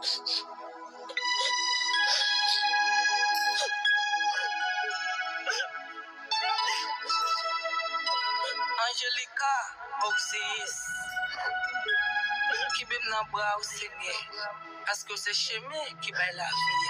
Angelica, Oxys, qui bim nan bras au Seigneur, parce que c'est chemin qui baille la vie.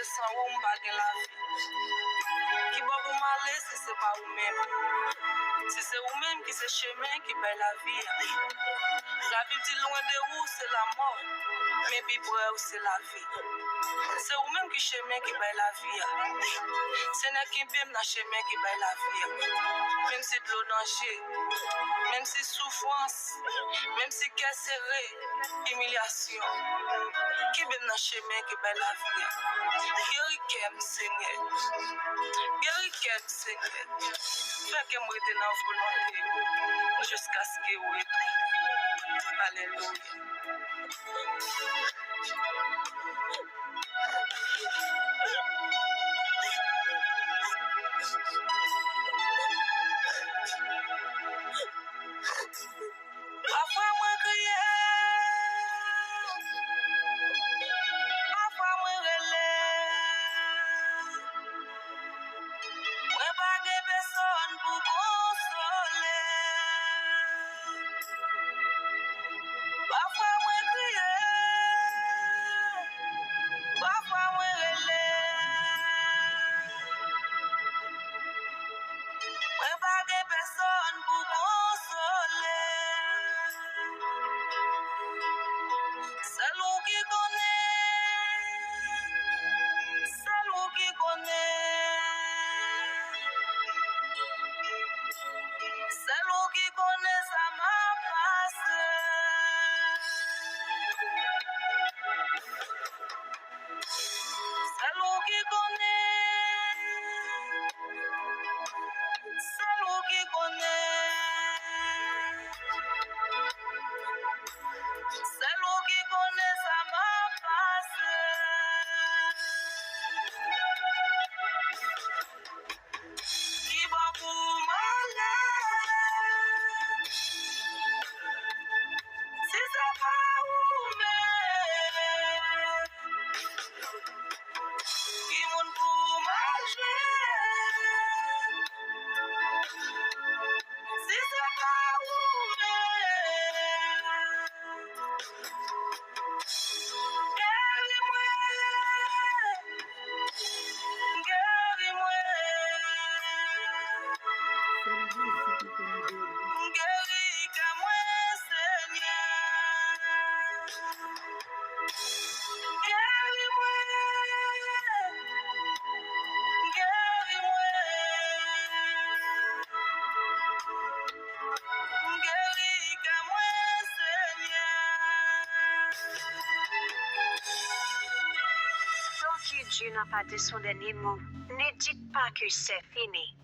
Sans ou m'baguer la vie. Qui va vous m'aller si c'est pas vous-même. Si c'est vous-même qui c'est chemin qui paye la vie. La vie dit loin de vous, c'est la mort. Mais puis pour vous, c'est la vie. C'est vous-même qui chemin qui paye la vie. Ce n'est qui bien dans chemin qui paye la vie. Même si de l'eau danger, même si souffrance, même si cœur serré, humiliation. Qui bien dans chemin qui paye la vie. Guériquem, Seigneur. Guériquem, Seigneur. Fais que moi être dans volonté jusqu'à ce que vous retournez. Alléluia. Parfois moi crier, parfois moi relève. Moi pas de personne pour consoler. Parfois moi crier, parfois moi relève. Moi pas de personne pour consoler. C'est l'eau qui connaît, c'est l'eau qui connaît, c'est l'eau qui connaît ça m'a passé. C'est l'eau qui connaît, c'est l'eau qui connaît, c'est l'eau qui connaît ça m'a Guéris qu'à moi, Seigneur. Guéris-moi. Guéris-moi. Guéris qu'à moi, Seigneur. Tant que Dieu n'a pas dit son dernier mot, ne dites pas que c'est fini.